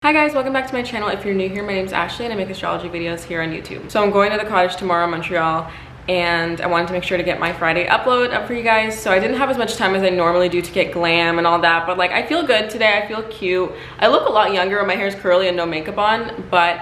Hi guys, welcome back to my channel. If you're new here, my name is Ashley and I make astrology videos here on YouTube. So I'm going to the cottage tomorrow in Montreal and I wanted to make sure to get my Friday upload up for you guys. So I didn't have as much time as I normally do to get glam and all that, but like I feel good today. I feel cute. I look a lot younger when my hair is curly and no makeup on, but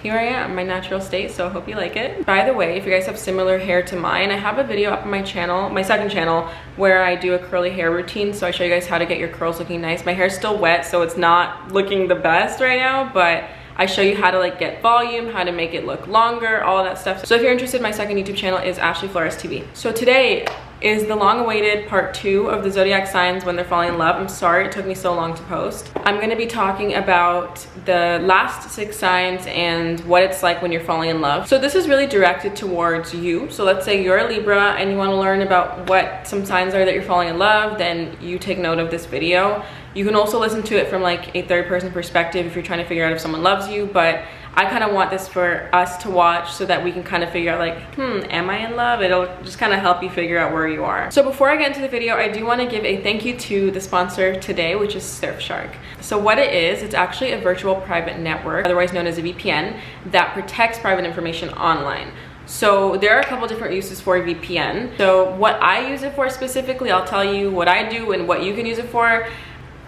here I am, my natural state, so I hope you like it. By the way, if you guys have similar hair to mine, I have a video up on my channel, my second channel, where I do a curly hair routine. So I show you guys how to get your curls looking nice. My hair's still wet, so it's not looking the best right now, but I show you how to like get volume, how to make it look longer, all of that stuff. So if you're interested, my second YouTube channel is Ashley Flores TV. So today is the long-awaited part 2 of the zodiac signs when they're falling in love. I'm sorry it took me so long to post. I'm going to be talking about the last 6 signs and what it's like when you're falling in love. So this is really directed towards you. So let's say you're a Libra and you want to learn about what some signs are that you're falling in love, then you take note of this video. You can also listen to it from like a third-person perspective if you're trying to figure out if someone loves you, but I kind of want this for us to watch so that we can kind of figure out like, am I in love? It'll just kind of help you figure out where you are. So before I get into the video, I do want to give a thank you to the sponsor today, which is Surfshark. So what it is, it's actually a virtual private network, otherwise known as a VPN, that protects private information online. So there are a couple different uses for a VPN. So what I use it for specifically, I'll tell you what I do and what you can use it for.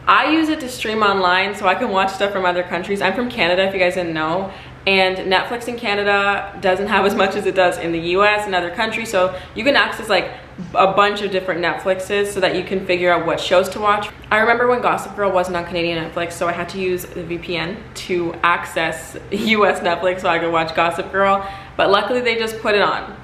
I use it to stream online so I can watch stuff from other countries. I'm from Canada, if you guys didn't know, and Netflix in Canada doesn't have as much as it does in the US and other countries, so you can access like a bunch of different Netflixes so that you can figure out what shows to watch. I remember when Gossip Girl wasn't on Canadian Netflix, so I had to use the VPN to access US Netflix so I could watch Gossip Girl, but luckily they just put it on.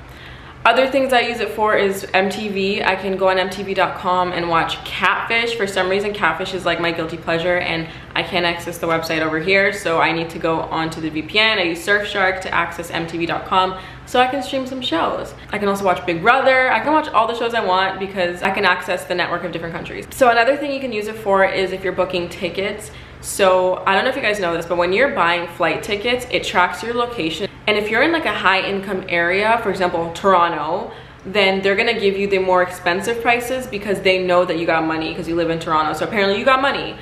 Other things I use it for is MTV. I can go on MTV.com and watch Catfish. For some reason, Catfish is like my guilty pleasure and I can't access the website over here, so I need to go onto the VPN. I use Surfshark to access MTV.com so I can stream some shows. I can also watch Big Brother. I can watch all the shows I want because I can access the network of different countries. So another thing you can use it for is if you're booking tickets. So I don't know if you guys know this, but when you're buying flight tickets, it tracks your location. And if you're in like a high income area, for example, Toronto, then they're gonna give you the more expensive prices because they know that you got money because you live in Toronto. So apparently you got money.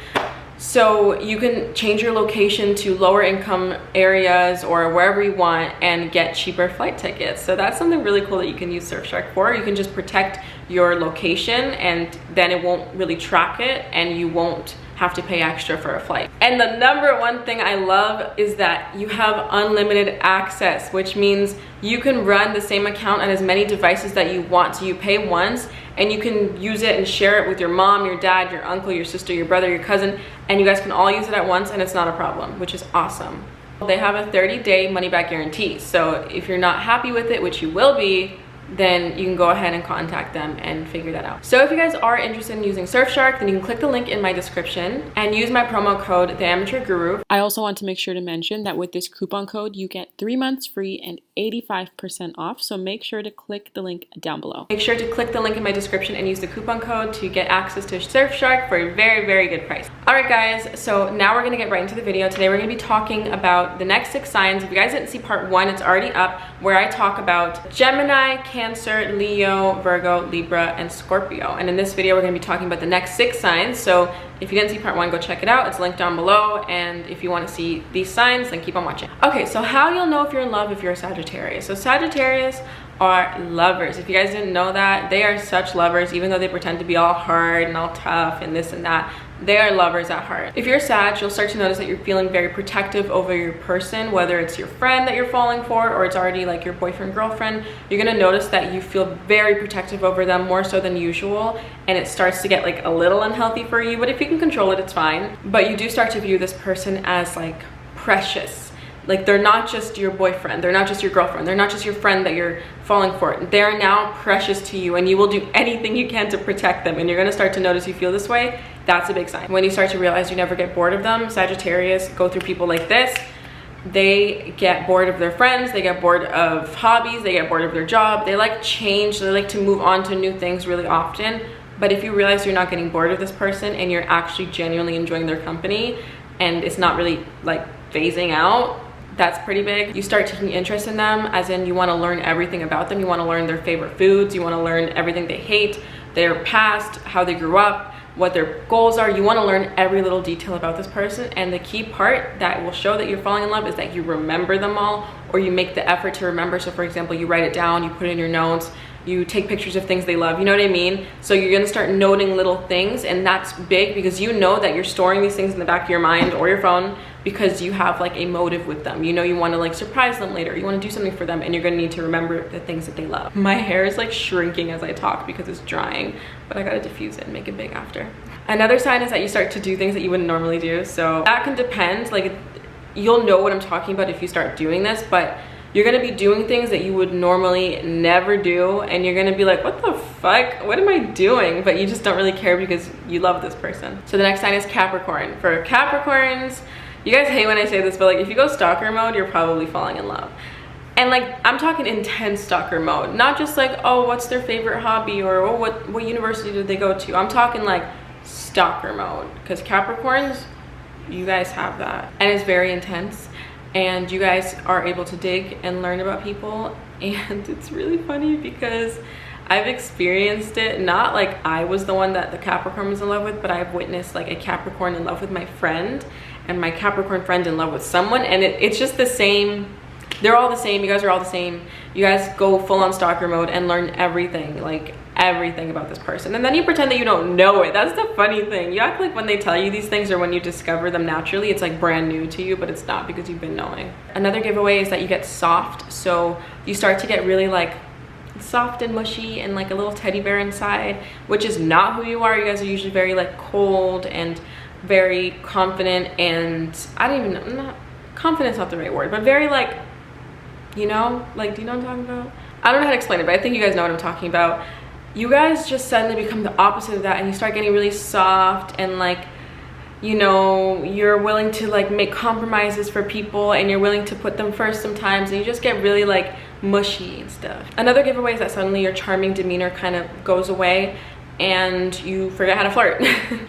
So you can change your location to lower income areas or wherever you want and get cheaper flight tickets. So that's something really cool that you can use Surfshark for. You can just protect your location and then it won't really track it and you won't have to pay extra for a flight. And the number one thing I love is that you have unlimited access, which means you can run the same account on as many devices that you want. So you pay once and you can use it and share it with your mom, your dad, your uncle, your sister, your brother, your cousin, and you guys can all use it at once and it's not a problem, which is awesome. They have a 30-day money-back guarantee. So if you're not happy with it, which you will be, then you can go ahead and contact them and figure that out. So if you guys are interested in using Surfshark, then you can click the link in my description and use my promo code TheAmateurGuru. I also want to make sure to mention that with this coupon code, you get 3 months free and 85% off. So make sure to click the link down below. Make sure to click the link in my description and use the coupon code to get access to Surfshark for a very, very good price. All right, guys, so now we're gonna get right into the video. Today, we're gonna be talking about the next 6 signs. If you guys didn't see part 1, it's already up, where I talk about Gemini, Cancer, Leo, Virgo, Libra, and Scorpio. And in this video, we're gonna be talking about the next 6 signs. So if you didn't see part 1, go check it out. It's linked down below. And if you wanna see these signs, then keep on watching. Okay, so how you'll know if you're in love if you're a Sagittarius. So Sagittarius are lovers. If you guys didn't know that, they are such lovers, even though they pretend to be all hard and all tough and this and that. They are lovers at heart. If you're Sag, you'll start to notice that you're feeling very protective over your person, whether it's your friend that you're falling for or it's already like your boyfriend, girlfriend. You're gonna notice that you feel very protective over them, more so than usual, and it starts to get like a little unhealthy for you, but if you can control it, it's fine. But you do start to view this person as like precious. Like they're not just your boyfriend, they're not just your girlfriend, they're not just your friend that you're falling for. They're now precious to you and you will do anything you can to protect them, and you're gonna start to notice you feel this way. That's a big sign. When you start to realize you never get bored of them, Sagittarius go through people like this. They get bored of their friends, they get bored of hobbies, they get bored of their job, they like change, they like to move on to new things really often. But if you realize you're not getting bored of this person and you're actually genuinely enjoying their company and it's not really like phasing out, that's pretty big. You start taking interest in them, as in you want to learn everything about them. You want to learn their favorite foods, you want to learn everything they hate, their past, how they grew up, what their goals are. You want to learn every little detail about this person, and the key part that will show that you're falling in love is that you remember them all, or you make the effort to remember. So for example, you write it down, you put it in your notes, you take pictures of things they love, you know what I mean? So you're gonna start noting little things, and that's big because you know that you're storing these things in the back of your mind or your phone because you have like a motive with them. You know you want to like surprise them later, you want to do something for them, and you're gonna need to remember the things that they love. My hair is like shrinking as I talk because it's drying, but I gotta diffuse it and make it big after. Another sign is that you start to do things that you wouldn't normally do. So that can depend, like you'll know what I'm talking about if you start doing this, but you're gonna be doing things that you would normally never do, and you're gonna be like, what the fuck? What am I doing? But you just don't really care because you love this person. So the next sign is Capricorn. For Capricorns, you guys hate when I say this, but like if you go stalker mode, you're probably falling in love. And like, I'm talking intense stalker mode, not just like, oh, what's their favorite hobby, or oh, what university did they go to? I'm talking like stalker mode, because Capricorns, you guys have that. And it's very intense. And you guys are able to dig and learn about people, and it's really funny because I've experienced it. Not like I was the one that the Capricorn was in love with, but I've witnessed like a Capricorn in love with my friend, and my Capricorn friend in love with someone, and it's just the same. They're all the same. You guys are all the same. You guys go full on stalker mode and learn everything, like everything about this person, and then you pretend that you don't know it. That's the funny thing. You act like when they tell you these things or when you discover them naturally, it's like brand new to you, but it's not, because you've been knowing. Another giveaway is that you get soft. So you start to get really like soft and mushy and like a little teddy bear inside, which is not who you are. You guys are usually very like cold and very confident, and I don't even know, not confident's not the right word, but very like, you know, like, do you know what I'm talking about? I don't know how to explain it, but I think you guys know what I'm talking about. You guys just suddenly become the opposite of that, and you start getting really soft, and like, you know, you're willing to like make compromises for people, and you're willing to put them first sometimes, and you just get really like mushy and stuff. Another giveaway is that suddenly your charming demeanor kind of goes away and you forget how to flirt.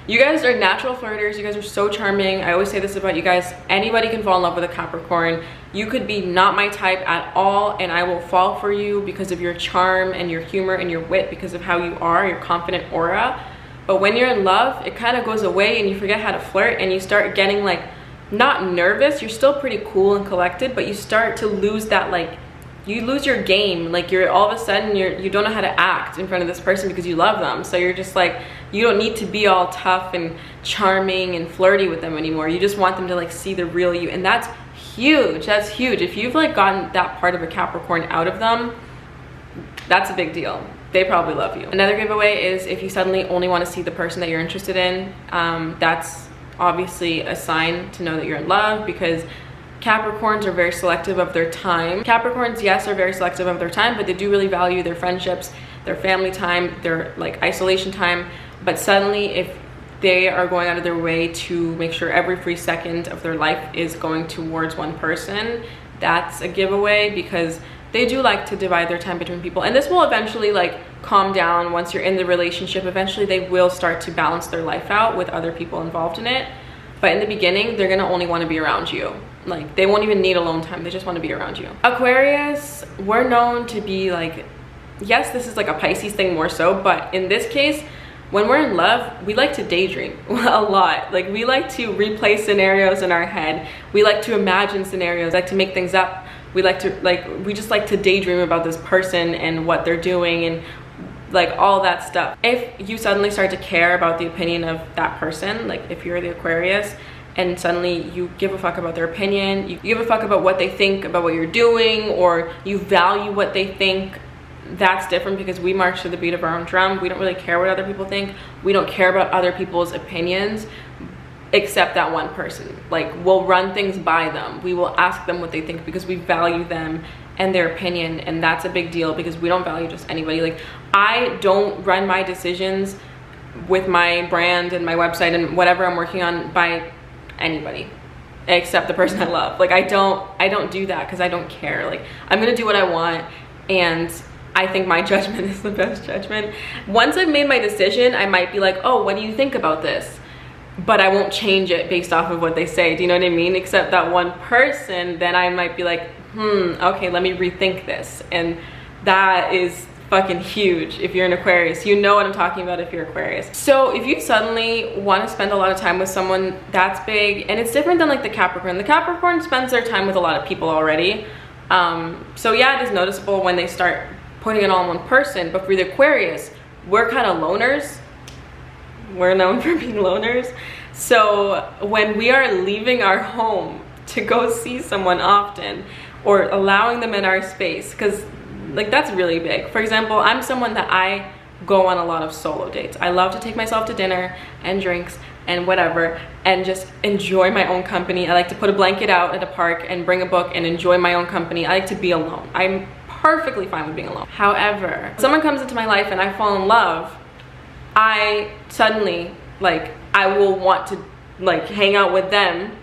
You guys are natural flirters. You guys are so charming. I always say this about you guys. Anybody can fall in love with a Capricorn. You could be not my type at all, and I will fall for you because of your charm and your humor and your wit, because of how you are, your confident aura. But when you're in love, it kind of goes away and you forget how to flirt, and you start getting like, not nervous, you're still pretty cool and collected, but you start to lose that, like, you lose your game. Like, you're all of a sudden you don't know how to act in front of this person because you love them. So you're just like, you don't need to be all tough and charming and flirty with them anymore. You just want them to like see the real you, and that's huge. That's huge. If you've like gotten that part of a Capricorn out of them, that's a big deal. They probably love you. Another giveaway is if you suddenly only want to see the person that you're interested in. That's obviously a sign to know that you're in love, because Capricorns are very selective of their time. Capricorns, yes, are very selective of their time, but they do really value their friendships, their family time, their like isolation time. But suddenly, if they are going out of their way to make sure every free second of their life is going towards one person, that's a giveaway, because they do like to divide their time between people. And this will eventually like calm down once you're in the relationship. Eventually they will start to balance their life out with other people involved in it. But in the beginning, they're gonna only wanna be around you. Like, they won't even need alone time, they just wanna be around you. Aquarius, we're known to be like, yes, this is like a Pisces thing more so, but in this case, when we're in love, we like to daydream a lot. Like, we like to replay scenarios in our head. We like to imagine scenarios, like to make things up. We like to, like, we just like to daydream about this person and what they're doing and like all that stuff. If you suddenly start to care about the opinion of that person, like if you're the Aquarius and suddenly you give a fuck about their opinion, you give a fuck about what they think about what you're doing, or you value what they think, that's different, because we march to the beat of our own drum. We don't really care what other people think. We don't care about other people's opinions, except that one person. Like, we'll run things by them. We will ask them what they think because we value them and their opinion, and that's a big deal because we don't value just anybody. Like, I don't run my decisions with my brand and my website and whatever I'm working on by anybody except the person I love. Like, I don't do that because I don't care. Like, I'm gonna do what I want, and I think my judgment is the best judgment. Once I've made my decision, I might be like, oh, what do you think about this? But I won't change it based off of what they say. Do you know what I mean? Except that one person, then I might be like, okay, let me rethink this. And that is fucking huge if you're an Aquarius. You know what I'm talking about if you're Aquarius. So if you suddenly want to spend a lot of time with someone that's big, and it's different than like the Capricorn. The Capricorn spends their time with a lot of people already. So yeah, it is noticeable when they start putting it all in one person. But for the Aquarius, we're kind of loners. We're known for being loners. So when we are leaving our home to go see someone often, or allowing them in our space, because like that's really big. For example, I'm someone that I go on a lot of solo dates. I love to take myself to dinner and drinks and whatever and just enjoy my own company. I like to put a blanket out at a park and bring a book and enjoy my own company. I like to be alone. I'm perfectly fine with being alone. However, someone comes into my life and I fall in love, I suddenly, like, I will want to like hang out with them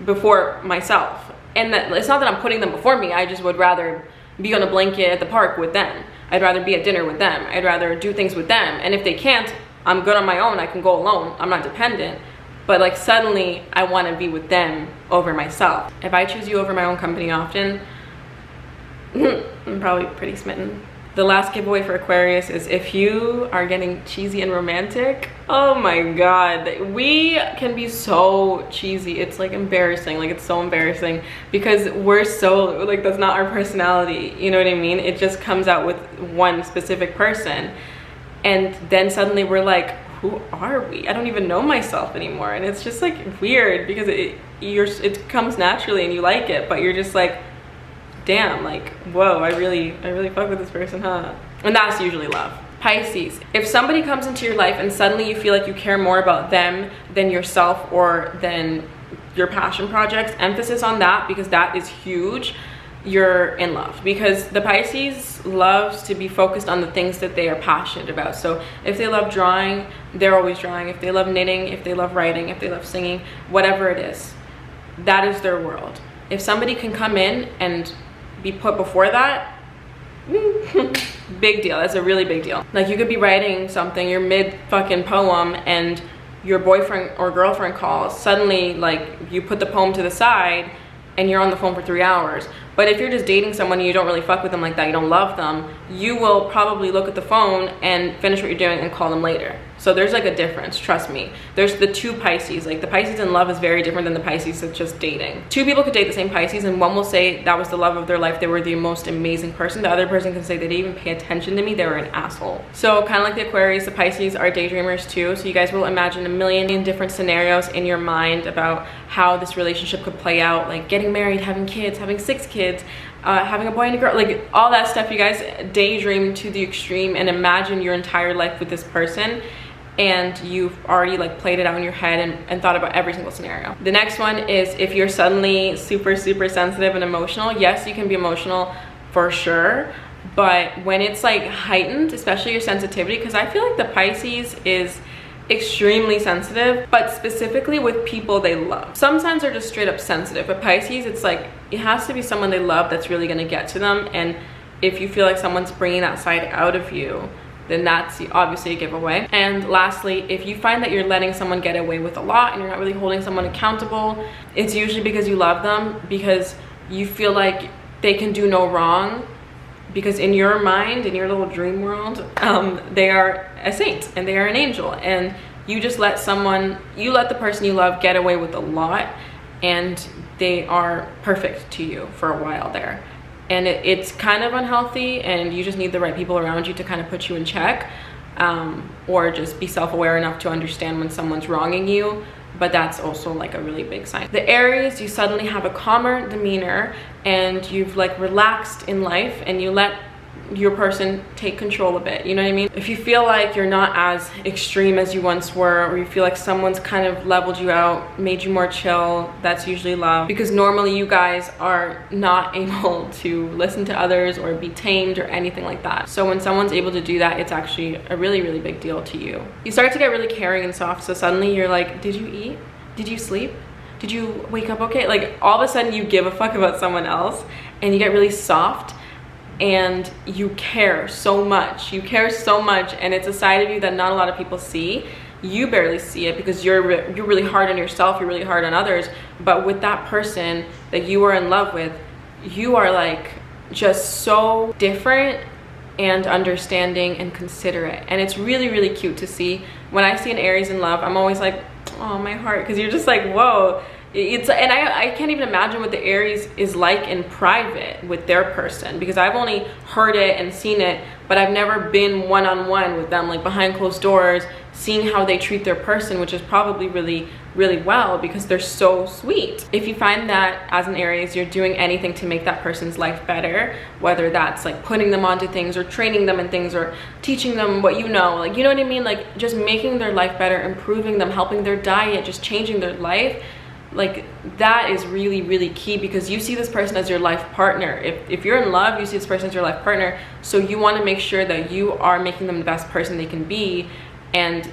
before myself. And that it's not that I'm putting them before me, I just would rather be on a blanket at the park with them. I'd rather be at dinner with them. I'd rather do things with them. And if they can't, I'm good on my own. I can go alone. I'm not dependent. But like suddenly I want to be with them over myself. If I choose you over my own company often, I'm probably pretty smitten. The last giveaway for Aquarius is if you are getting cheesy and romantic, oh my god, we can be so cheesy. It's like embarrassing, like it's so embarrassing because we're so, like that's not our personality, you know what I mean? It just comes out with one specific person. And then suddenly we're like, who are we? I don't even know myself anymore. And it's just like weird because it comes naturally and you like it, but you're just like, damn, like, whoa, I really fuck with this person, huh? And that's usually love. Pisces, if somebody comes into your life and suddenly you feel like you care more about them than yourself or than your passion projects, emphasis on that because that is huge, you're in love. Because the Pisces loves to be focused on the things that they are passionate about. So if they love drawing, they're always drawing. If they love knitting, if they love writing, if they love singing, whatever it is, that is their world. If somebody can come in and be put before that, big deal. That's a really big deal. Like you could be writing something, your mid fucking poem, and your boyfriend or girlfriend calls, suddenly like you put the poem to the side and you're on the phone for 3 hours. But if you're just dating someone and you don't really fuck with them like that, you don't love them, you will probably look at the phone and finish what you're doing and call them later. So there's like a difference, trust me. There's the two Pisces. Like the Pisces in love is very different than the Pisces that's just dating. Two people could date the same Pisces and one will say that was the love of their life, they were the most amazing person. The other person can say they didn't even pay attention to me, they were an asshole. So kind of like the Aquarius, the Pisces are daydreamers too. So you guys will imagine a million different scenarios in your mind about how this relationship could play out, like getting married, having kids, having 6 kids, having a boy and a girl, like all that stuff. You guys daydream to the extreme and imagine your entire life with this person, and you've already like played it out in your head and thought about every single scenario. The next one is if you're suddenly super sensitive and emotional. Yes, you can be emotional for sure, but when it's like heightened, especially your sensitivity, because I feel like the Pisces is extremely sensitive, but specifically with people they love. Some signs are just straight up sensitive, but Pisces, it's like it has to be someone they love that's really going to get to them. And if you feel like someone's bringing that side out of you, then that's obviously a giveaway. And lastly, if you find that you're letting someone get away with a lot and you're not really holding someone accountable, it's usually because you love them, because you feel like they can do no wrong, because in your mind, in your little dream world, they are a saint and they are an angel, and you just let the person you love get away with a lot, and they are perfect to you for a while there. And it's kind of unhealthy, and you just need the right people around you to kind of put you in check, or just be self-aware enough to understand when someone's wronging you. But that's also like a really big sign. The Aries, you suddenly have a calmer demeanor and you've like relaxed in life and you let your person take control a bit, you know what I mean? If you feel like you're not as extreme as you once were, or you feel like someone's kind of leveled you out, made you more chill, that's usually love. Because normally you guys are not able to listen to others or be tamed or anything like that. So when someone's able to do that, it's actually a really big deal to you. You start to get really caring and soft, so suddenly you're like, did you eat? Did you sleep? Did you wake up okay? Like all of a sudden you give a fuck about someone else and you get really soft. And you care so much, and it's a side of you that not a lot of people see. You barely see it because you're really hard on yourself, you're really hard on others. But with that person that you are in love with, you are like just so different and understanding and considerate. And it's really, really cute to see. When I see an Aries in love, I'm always like, oh, my heart, because you're just like, whoa. And I can't even imagine what the Aries is like in private with their person, because I've only heard it and seen it, but I've never been one-on-one with them, like behind closed doors, seeing how they treat their person, which is probably really, really well, because they're so sweet. If you find that as an Aries, you're doing anything to make that person's life better, whether that's like putting them onto things or training them in things or teaching them what you know, like, you know what I mean? Like just making their life better, improving them, helping their diet, just changing their life. Like that is really, really key, because you see this person as your life partner. If you're in love, you see this person as your life partner, so you want to make sure that you are making them the best person they can be, and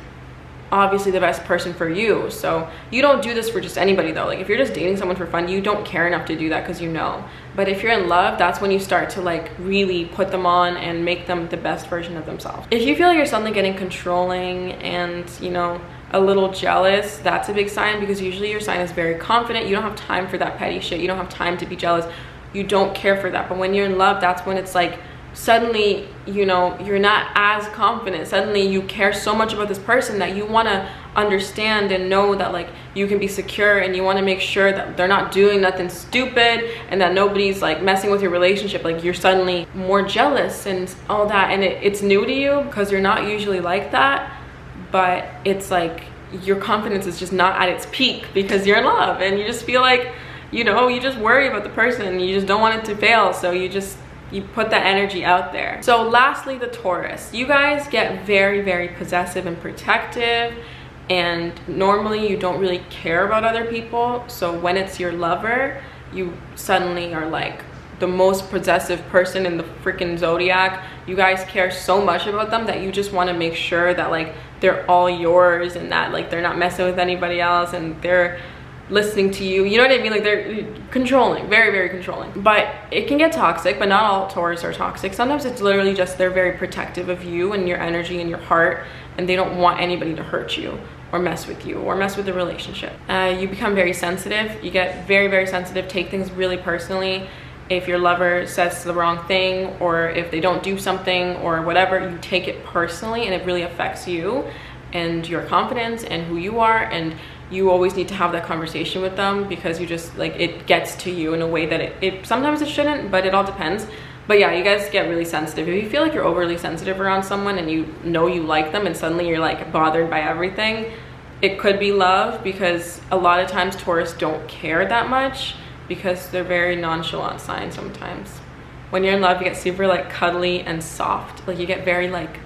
obviously the best person for you. So you don't do this for just anybody though. Like if you're just dating someone for fun, you don't care enough to do that, because you know. But if you're in love, that's when you start to like really put them on and make them the best version of themselves. If you feel like you're suddenly getting controlling and, you know, a little jealous, that's a big sign, because usually your sign is very confident. You don't have time for that petty shit. You don't have time to be jealous. You don't care for that. But when you're in love, that's when it's like suddenly, you know, you're not as confident. Suddenly you care so much about this person that you want to understand and know that like you can be secure, and you want to make sure that they're not doing nothing stupid and that nobody's like messing with your relationship. Like you're suddenly more jealous and all that, and it's new to you because you're not usually like that. But it's like your confidence is just not at its peak because you're in love, and you just feel like, you know, you just worry about the person. You just don't want it to fail, so you put that energy out there. So lastly, the Taurus. You guys get very, very possessive and protective, and normally you don't really care about other people. So when it's your lover, you suddenly are like the most possessive person in the freaking zodiac. You guys care so much about them that you just want to make sure that like they're all yours, and that like they're not messing with anybody else, and they're listening to you. You know what I mean? Like they're controlling, very, very controlling. But it can get toxic, but not all Taurus are toxic. Sometimes it's literally just they're very protective of you and your energy and your heart, and they don't want anybody to hurt you or mess with you or mess with the relationship. You become very sensitive. You get very, very sensitive, take things really personally. If your lover says the wrong thing, or if they don't do something or whatever, you take it personally, and it really affects you and your confidence and who you are. And you always need to have that conversation with them, because you just like, it gets to you in a way that it sometimes it shouldn't, but it all depends. But yeah, you guys get really sensitive. If you feel like you're overly sensitive around someone and you know you like them, and suddenly you're like bothered by everything, it could be love, because a lot of times Taurus don't care that much, because they're very nonchalant sign sometimes. When you're in love, you get super like cuddly and soft. Like you get very like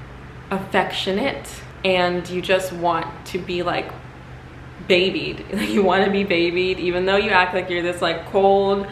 affectionate, and you just want to be like babied. Like you want to be babied, even though you act like you're this like cold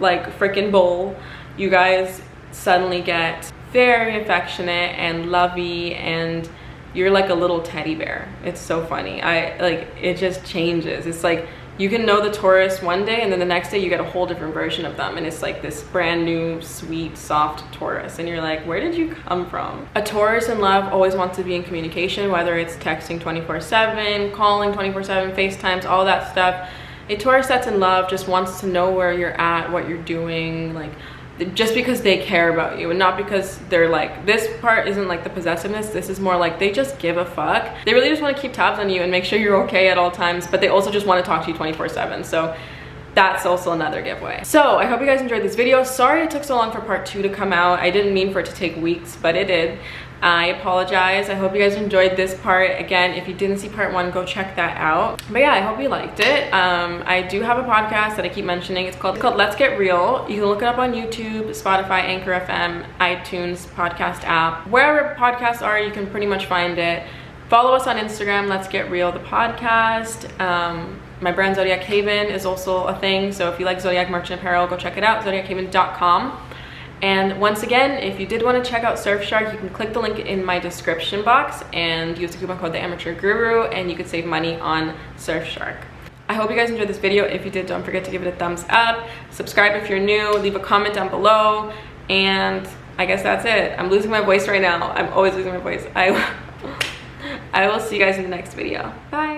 like freaking bull. You guys suddenly get very affectionate and lovey, and you're like a little teddy bear. It's so funny. It just changes. It's like you can know the Taurus one day, and then the next day you get a whole different version of them, and it's like this brand new sweet soft Taurus, and you're like, where did you come from? A Taurus in love always wants to be in communication, whether it's texting 24/7, calling 24/7, FaceTimes, all that stuff. A Taurus that's in love just wants to know where you're at, what you're doing, like just because they care about you, and not because they're like, this part isn't like the possessiveness. This is more like they just give a fuck. They really just want to keep tabs on you and make sure you're okay at all times, but they also just want to talk to you 24/7. So that's also another giveaway. So I hope you guys enjoyed this video. Sorry it took so long for part 2 to come out. I didn't mean for it to take weeks, but it did. I apologize. I hope you guys enjoyed this part. Again, if you didn't see part 1, go check that out. But yeah, I hope you liked it. I do have a podcast that I keep mentioning. It's called Let's Get Real. You can look it up on YouTube, Spotify, Anchor FM, iTunes, podcast app. Wherever podcasts are, you can pretty much find it. Follow us on Instagram, Let's Get Real, the podcast. My brand Zodiac Haven is also a thing. So if you like Zodiac merchant apparel, go check it out, zodiachaven.com. And once again, if you did want to check out Surfshark, you can click the link in my description box and use the coupon code TheAmateurGuru, and you could save money on Surfshark. I hope you guys enjoyed this video. If you did, don't forget to give it a thumbs up. Subscribe if you're new. Leave a comment down below. And I guess that's it. I'm losing my voice right now. I'm always losing my voice. I will see you guys in the next video. Bye.